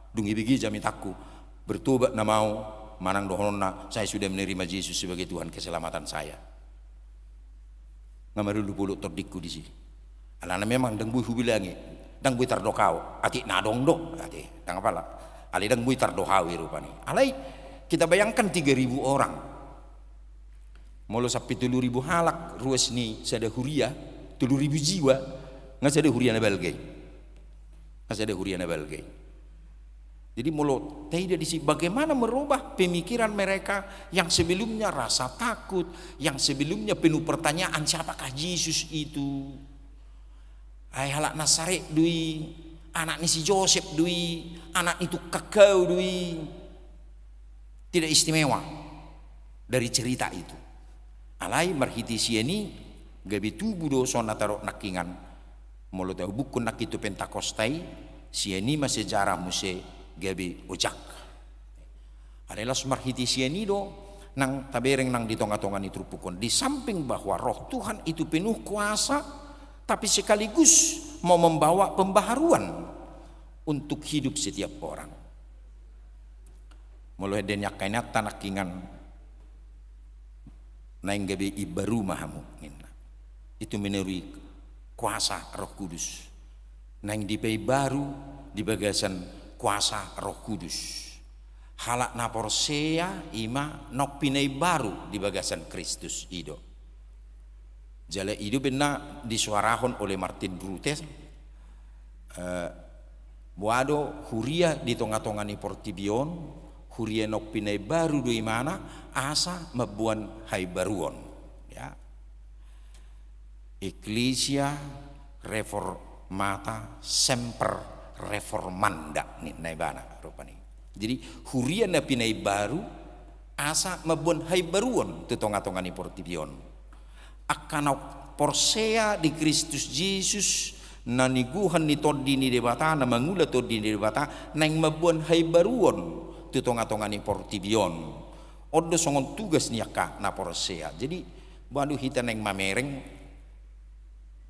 Dungi bigi jamin takku bertobat na mau manang dohonna saya sudah menerima Yesus sebagai Tuhan keselamatan saya. Ngamar dulu bulu terdikku di sini. Alana memang dang bui hubilangi, dang bui tardokau, ati nadong do, ati dang apa lah. Ali dang bui tardohawi rupani. Alai kita bayangkan 3.000 orang. Molo sapi 7.000 halak ruas ni sada huria 7.000 jiwa nggak sada huria na belgai nggak sada huria na belgai. Jadi molo tidak disi bagaimana merubah pemikiran mereka yang sebelumnya rasa takut, yang sebelumnya penuh pertanyaan siapakah Yesus itu. Ay halak Nasaret dui anak ni si Joseph dui anak itu kakau dui tidak istimewa dari cerita itu. Alai marhiti sieni gabi tubuh do sona tarok nakingan molo tahu buku nak itu pentakostai sieni ma sejarah muse gabi ojak adalah marhiti sieni do nang tabereng nang di tonga-tongan itu pukon di samping bahwa roh Tuhan itu penuh kuasa tapi sekaligus mau membawa pembaharuan untuk hidup setiap orang. Molo denyak kainat nakingan naing gabi ibaru mahamu itu menurut kuasa Roh Kudus. Naing dipei baru di bagasan kuasa Roh Kudus. Halak naporsea ima nok pinai baru di bagasan Kristus ido. Jale ido benar disuarahon oleh Martin Brutes. Buado huria di tonga-tongani portibion. Huria nok pinai baru do imana asa mabuan hai baruon ya. Ecclesia reformata semper reformanda nih naibana rupani. Jadi huria na pinai baru asa mabuan hai baruon tu tonga-tonga ni portibion. Akana porsea di Kristus Yesus na niguhan ni todi ni debata na mangula todi ni debata nang mabuan hai baruon tu tonga-tonga ni portibion. Odo songon tugas niaka na porsea. Jadi bandu hita neng mamereng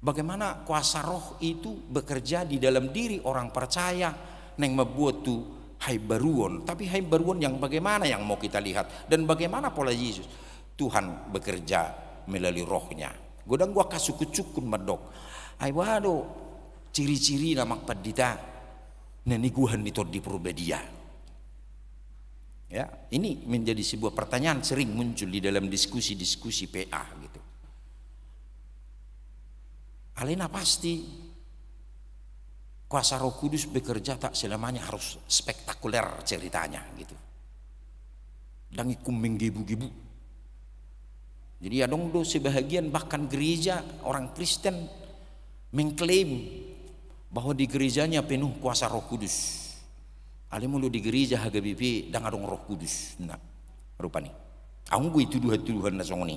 bagaimana kuasa roh itu bekerja di dalam diri orang percaya neng membuat tu hai baruon. Tapi hai baruon yang bagaimana yang mau kita lihat dan bagaimana pola Yesus Tuhan bekerja melalui rohnya. Godang gua kasukut-cukun medok. Ai wado ciri-ciri namak padita naniguhan itu di perbedia. Ya, ini menjadi sebuah pertanyaan sering muncul di dalam diskusi-diskusi PA gitu. Alena pasti kuasa Roh Kudus bekerja tak selamanya harus spektakuler ceritanya gitu. Dan ikum menggebu-gebu. Jadi adong do sebahagian bahkan gereja orang Kristen mengklaim bahwa di gerejanya penuh kuasa Roh Kudus. Ale mulu di gereja HGBP dan adong Roh Kudus. Nah, rupanya. Anggu itu tuduhan na songoni.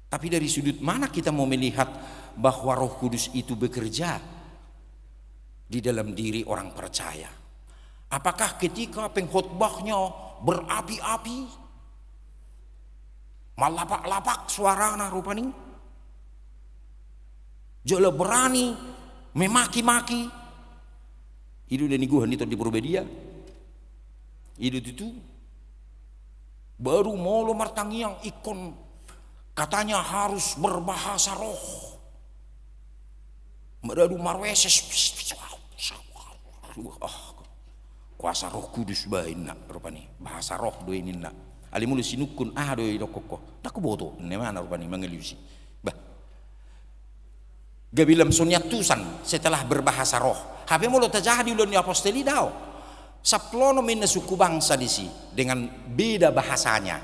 Tapi dari sudut mana kita mau melihat bahwa Roh Kudus itu bekerja di dalam diri orang percaya? Apakah ketika pengkhotbahnya berapi-api, malapak-lapak suarana rupani, jala berani memaki-maki, itu dan iguhan itu di Purbedia, itu baru mau lo martangiang ikon katanya harus berbahasa roh, meradu marweses, kuasa Roh Kudus bain nak rupani, bahasa roh do ini nak. Ali mulu sinukun do idokoko. Tak boto ne mana rupani mengelusi. Bah. Gabilam sunyatusan setelah berbahasa roh. Habe mulu terjadi ulun apostoli dao. Saplono minna suku bangsa di si dengan beda bahasanya.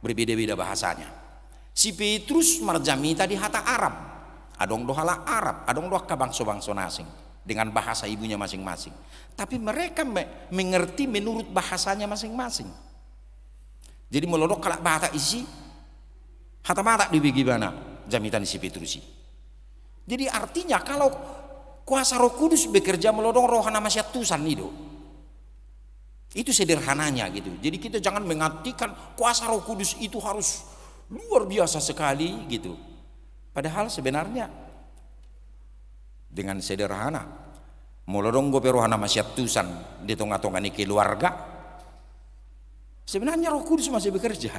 Berbeda-beda bahasanya. Si Petrus marjamita di hata Arab. Adong dohala Arab, adong doh ka bangsa-bangsa asing dengan bahasa ibunya masing-masing. Tapi mereka mengerti menurut bahasanya masing-masing. Jadi melodok kalak bahasa isi hata mata di bagaimana jamitan si Petrusi. Jadi artinya kalau kuasa Roh Kudus bekerja melodong rohana masyatusan itu sederhananya gitu. Jadi kita jangan mengartikan kuasa Roh Kudus itu harus luar biasa sekali gitu. Padahal sebenarnya dengan sederhana melodong gope rohana masyatusan di tengah-tengah keluarga. Sebenarnya Roh Kudus masih bekerja.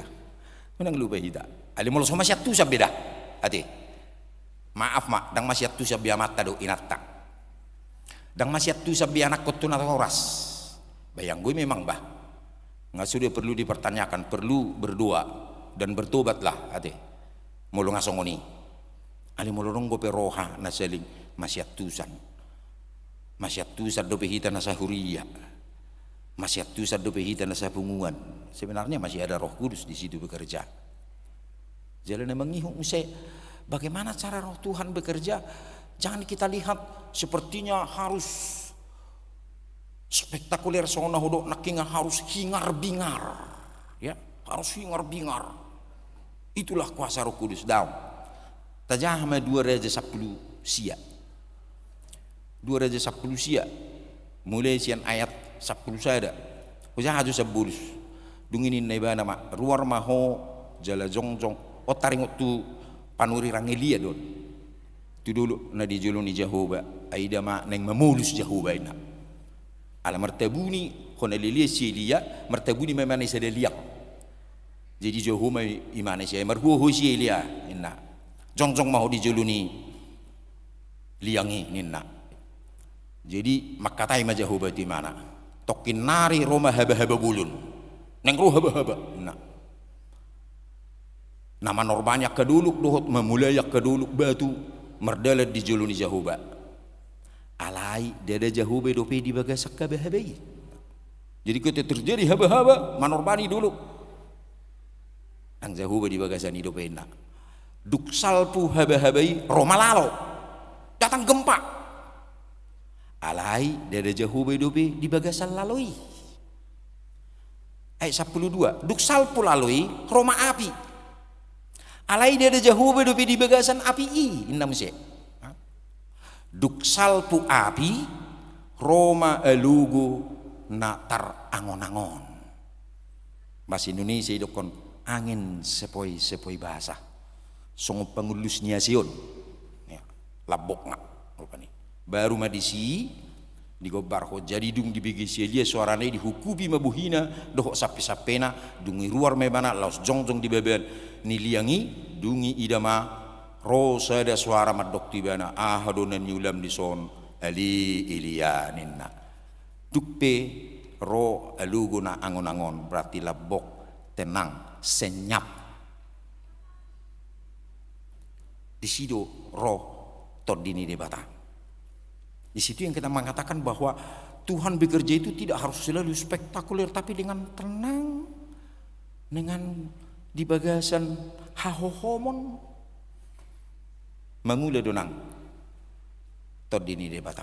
Menang lupa kita. Ali mulu sama masyatu sa beda. Ati. Maaf mak, dang masyatu sa biya mata do inatta. Dang masyatu sa biya anak kotun atau oras. Bayang gue memang bah. Nggak sudah perlu dipertanyakan, perlu berdoa dan bertobatlah ati. Mulu ngasongoni. Ali mulu ronggo peroha nasaling masyatusan. Masyatusan do pehita nasahuriya. Masih atu sadu pehita nasa punguan. Sebenarnya masih ada Roh Kudus di situ bekerja. Jalan mengihung usai. Bagaimana cara Roh Tuhan bekerja? Jangan kita lihat sepertinya harus spektakuler sona hodok nakinga harus hingar-bingar. Ya, harus hingar-bingar. Itulah kuasa Roh Kudus daun. Tajahma 2 Raja 10 sia. 2 Raja 10 sia. Mulai sian ayat 10 sada. Usaha haju sebulus. Dunginin na iba nama ruar maho jala jongjong. O taringot tu panuri rangelia don. Tu dulu na di jolo ni Jehovah. Aida ma neng mamulus Jehovah ina. Ala martabuni kona lilia silia martabuni memang isa liak. Jadi Jehovah imane siya marhuho silia ina. Jongjong maho di jolo ni liangi ninna. Jadi makatai ma Jehovah di mana? Tokin nari Roma haba-haba bulun. Neng roh haba-haba. Nah. Nama normanya keduluk dohot memulai keduluk batu merdalat di juluni Jehovah. Alai dada Jehovah dope di bagasak haba-habai. Jadi kita terjadi haba-haba manorbani dulu. Ang Jehovah di bagasan dope na. Duksalpu haba-habai Roma lalo. Datang gempa. Alai dada Jehovah dobe di bagasan lalui. Ayat 12. Duksal pulalui Roma api. Alai dada Jehovah dobe di bagasan api indam se. Duksal pu api Roma elugu natar angon-angon. Bahasa Indonesia dokon angin sepoi-sepoi bahasa. Songo pengulusnya sion. Ya, labok nak rupanya. Baru madisi digobar ho jadi dung dibagi dia suarane dihukumi mabuhina doh sapi-sapena dungi ruar mebana laos jongjong di beben niliangi dungi idama rosa ada suara madok tibana ahadonan yulam di son ali ilianinna dukpe ro aluguna angon-angon berarti labok tenang senyap di sido roh todini debata. Di situ yang kita mengatakan bahwa Tuhan bekerja itu tidak harus selalu spektakuler, tapi dengan tenang, dengan di bagasan hahohomon mangula donang todini debata.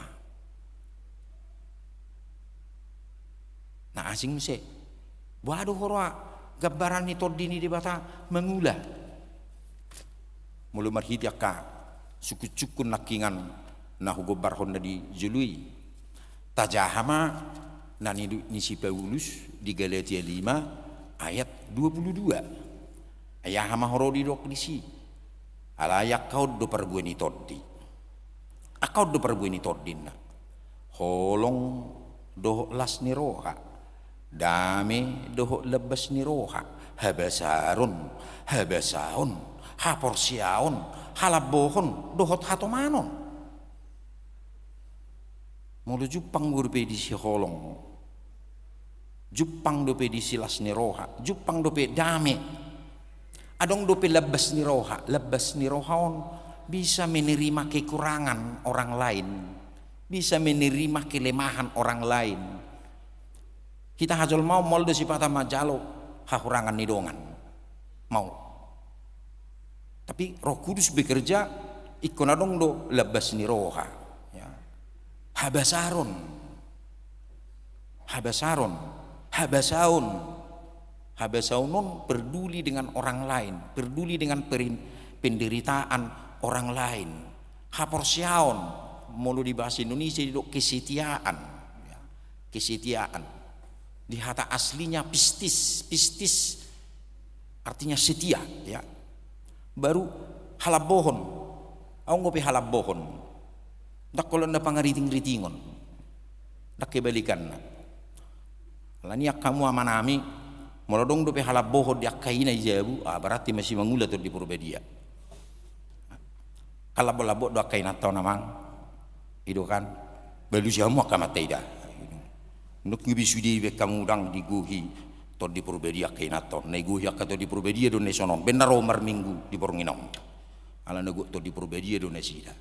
Nah asing mese, waduh horwa gambaran ni todini debata mangula. Mulu marhiti akka suku-cukun nakingan na hugo barhon na di jului tajahama na nisi Paulus di Galatia 5 ayat 22 ayahama horodi dok disi alayak kau do perbueni toddi akau do perbueni toddina holong doh las ni roha dame doh lebas ni roha habasaron habasaon haporsiaon halabohon dohot hatomanon. Mulu Jupang gurpe di si holong, Jupang dope di silas ni roha, Jupang dope dame, adong dope lebas ni roha on bisa menerima kekurangan orang lain, bisa menerima kelemahan orang lain. Kita hajol mau molde si patah majalo hakurangan ni dongan, mau. Tapi Roh Kudus bekerja ikon adong do lebas ni roha. Habasaron, habasaunon peduli dengan orang lain, peduli dengan penderitaan orang lain. Haporsiaon, mulu di bahasa Indonesia itu kesetiaan, ya. Kesetiaan. Di kata aslinya pistis artinya setia, ya. Baru halabohon, aku ngopi halabohon. Dak kalau nda pangariting-ritingon, dak kebalikan. Lani kamu amanami, molodong dope halaboho di akaina ijabu, berarti masih mangula tuh di Purbedia. Kalau bolabok do akaina tau namang, itu kan, belu jamu akamat tidak. Nuk ngibisudi be kamu dang diguhi, tuh di Purbedia akaina tau, neguhi akato di Purbedia do nesonon, benar romar minggu di Bornginong. Ala negu tuh di Purbedia do nesida.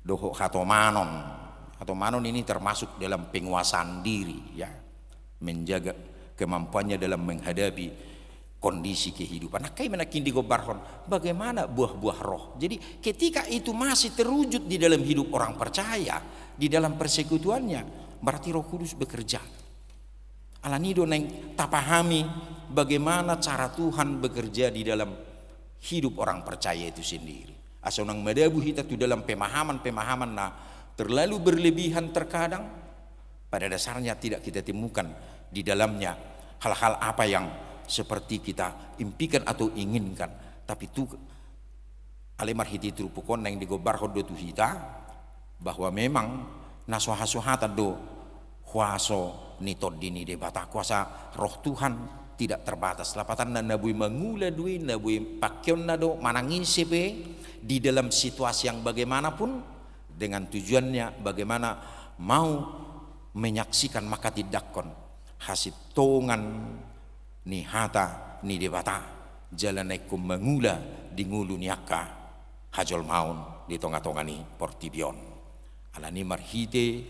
Doho hatomanon ini termasuk dalam penguasaan diri, ya, menjaga kemampuannya dalam menghadapi kondisi kehidupan. Nah, kayak menakin di gobarhon, bagaimana buah-buah roh. Jadi ketika itu masih terwujud di dalam hidup orang percaya, di dalam persekutuannya, berarti Roh Kudus bekerja. Alanido neng tapahami bagaimana cara Tuhan bekerja di dalam hidup orang percaya itu sendiri. Asonang madabu hita tu dalam pemahaman na terlalu berlebihan terkadang pada dasarnya tidak kita temukan di dalamnya hal-hal apa yang seperti kita impikan atau inginkan, tapi tu alemar hiti trupukon yang digobar hodo tu hita bahwa memang nasoha-sohata do kuaso nitod dini debata kuasa roh Tuhan tidak terbatas. Lapatan na nabui mangula duin nabui pakyon na do manangisepe di dalam situasi yang bagaimanapun dengan tujuannya bagaimana mau menyaksikan maka tidakon hasil tongan ni hata ni debata jalan ekum mangula di ngulu niaka hajol maun di tonga-tongani portibion alani marhite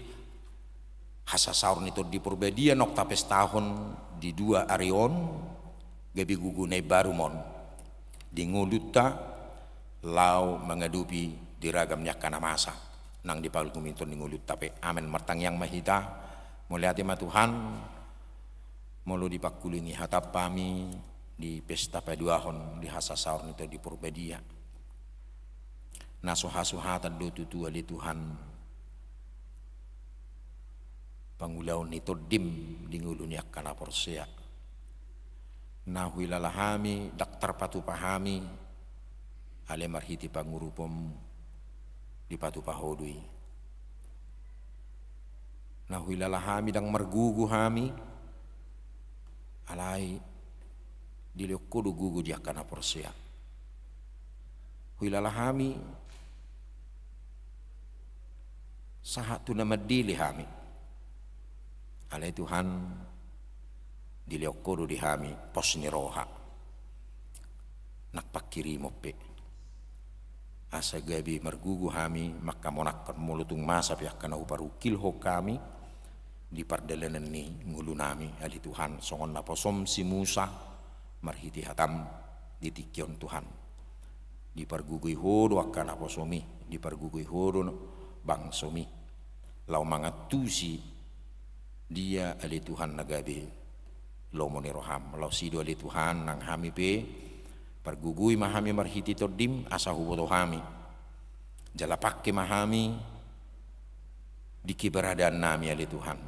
hasasaur nito di Purbedia nok tapes tahun di 2 arion gabi gugune barumon di nguluta lau mengadupi diragamnya kana masa nang dipal kuminton di ngulut tapi amen martang yang mahita mulia tema Tuhan mulu dipakulini hatap pami di pesta paduahon di hasasaur nito di Purbedia nasuha-suhatan do tutua di Tuhan pangulaw nito dim di ngulunya kana porsea nahuilalahami daktar patu pahami ale marhiti pangurupom di patu pahodui nahuilalahami dang margugu hami alai diliokkodu gugu dia kana porsea huilalahami sahatu nama dili hami alai Tuhan diliokkodu di hami pos ni roha nakpakiri mope asa gabi margugu hami maka monakkan mulutung masa pihak kana uparukil ho kami di pardalanan ni ngulu nami ali Tuhan songon naposom si Musa marhiti hatam di tikyon Tuhan di pargugui hodo akan aposomi di pargugui hodo bangsomi lau mangatusi dia ali Tuhan nagabe lau moniroham lau sido ali Tuhan nang hami pe pargugui mahami marhiti todim asa huboto hami jalapakke mahami di keberadaan nami ali Tuhan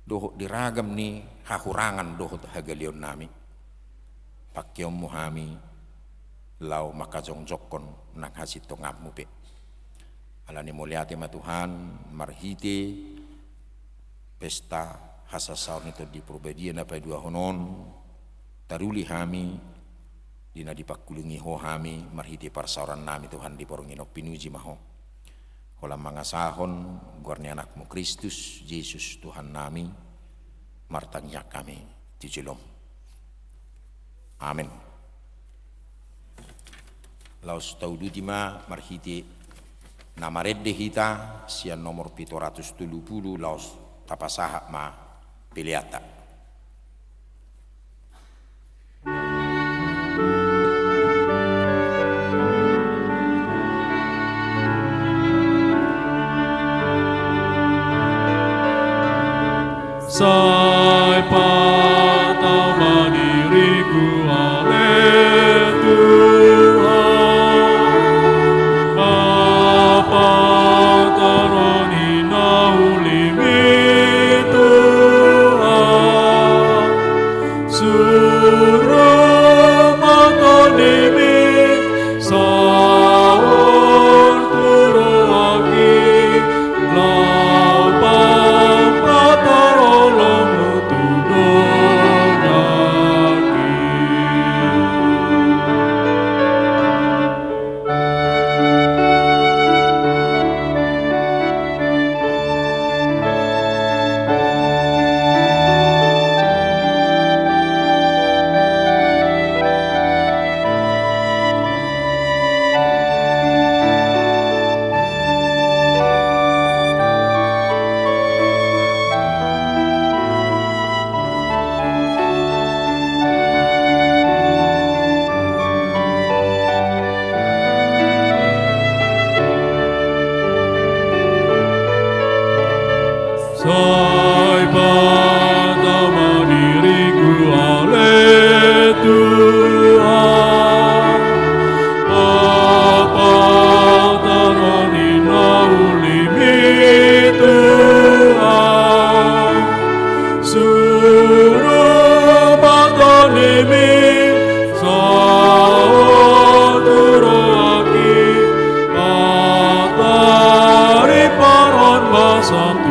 dohot diragam ni hahurangan dohot hagalion nami pakkiom muhami lau makajongjokkon nang hasit tongamu pe alani muliate ma Tuhan marhite pesta hasasaun itu di probedia na dua honon taruli hami dina dipakkulungi ho hami marhite parsauran nami Tuhan di porongino pinuji maho holam mangasahon guarni anakmu Kristus Yesus Tuhan nami martanya kami tijulom amin laus taududima marhite namaredde hita sian nomor 770 laus tapasaha ma piliata Sai patama diriku oleh Tuhan, apa taroni naulimi Tuhan, suruh matonimi sahur turuaki Sai patama diriku oleh Tuhan, apa taroni naulimi Tuhan, suruh matonimi sahur turuaki atari paron basatu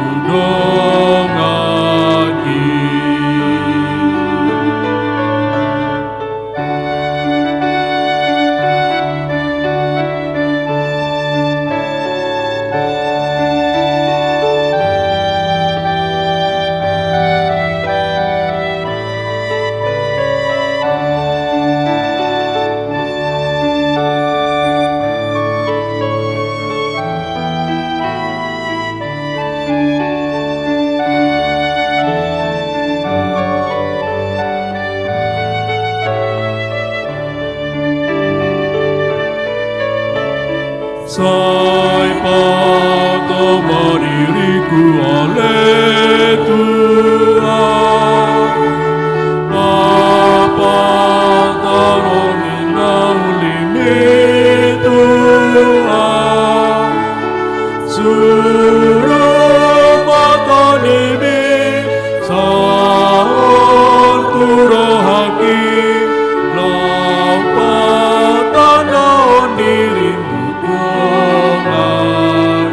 Sai patama diriku oleh Tuhan, apa taroni naulimi Tuhan, suruh matonimi sahur turohaki lau patanaon dirimu Tuhan.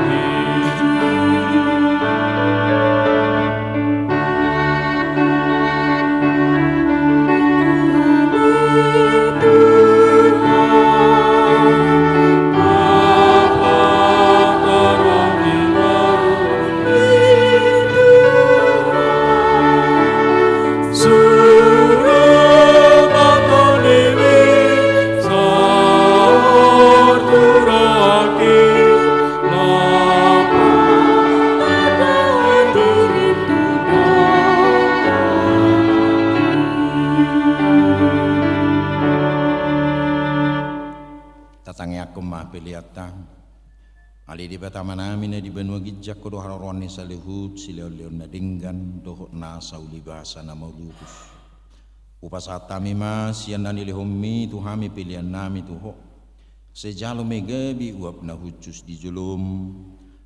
tangi aku mah peliata ali di pertama namin na di benua gijak ko do hararon ni salihut sileo-leo na dinggan do na sauli bahasa na maulutus upasata mi mas yan na nilihumi tuhami pilihan nami tuho sejalo megabi uap na hucus di julum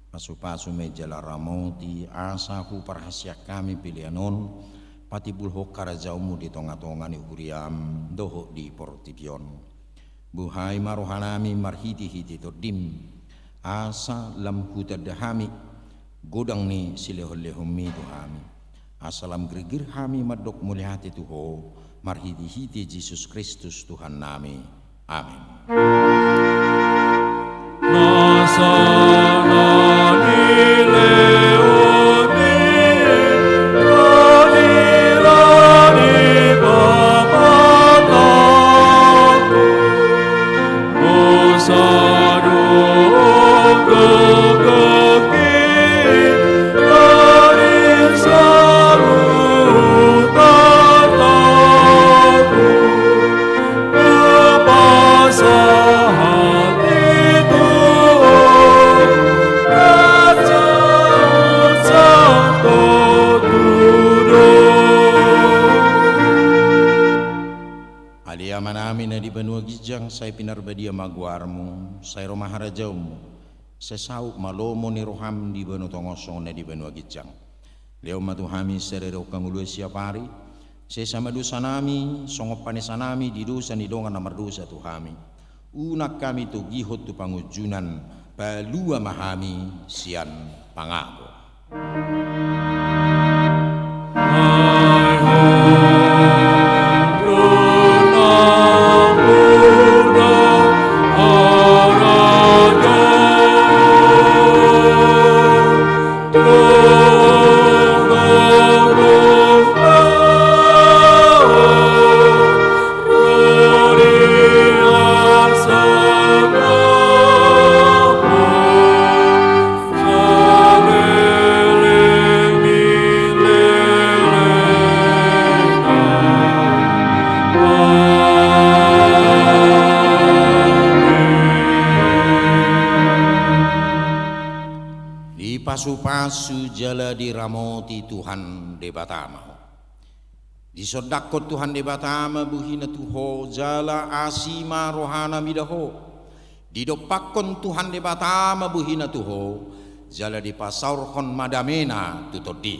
pasu-pasu meja laramoti asaku parhasia kami pilihanon pati bulho karajaumu di tonga-tonga ni huriam doho di portipion buhai marohanami marhiti-hiti todim asa lam hutadahami godang ni silehol-lehumi tuhami asalam gergir hami madok mulihati tuho marhiti-hiti Yesus Kristus Tuhan nami amin. Saya pinarbadia magwarmu, saya romaharajaumu, saya sau malomo ni roham di banu tongosong na di banu agijang. Leo matuhami serero kangulu siapari, saya sama dosa nami, songopane sanami di dosa ni dongan namar dosa tuhami. Unak kami tu gihot tu pangujunan, palua mahami sian pangago. Pasu-pasu jala diramoti Tuhan debatama di sodakot Tuhan debatama buhina tuho jala asima rohana midaho di dopakon Tuhan debatama buhina tuho jala di pasaurhon madamena tutodi.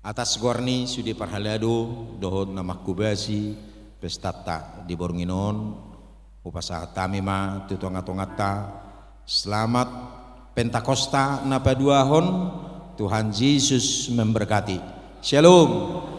Atas gorni sudi parhalado dohod na makubasi pestata di Bornginon upasa tamima tutonga-tongata selamat Pentakosta na paduahon Tuhan Yesus memberkati. Shalom.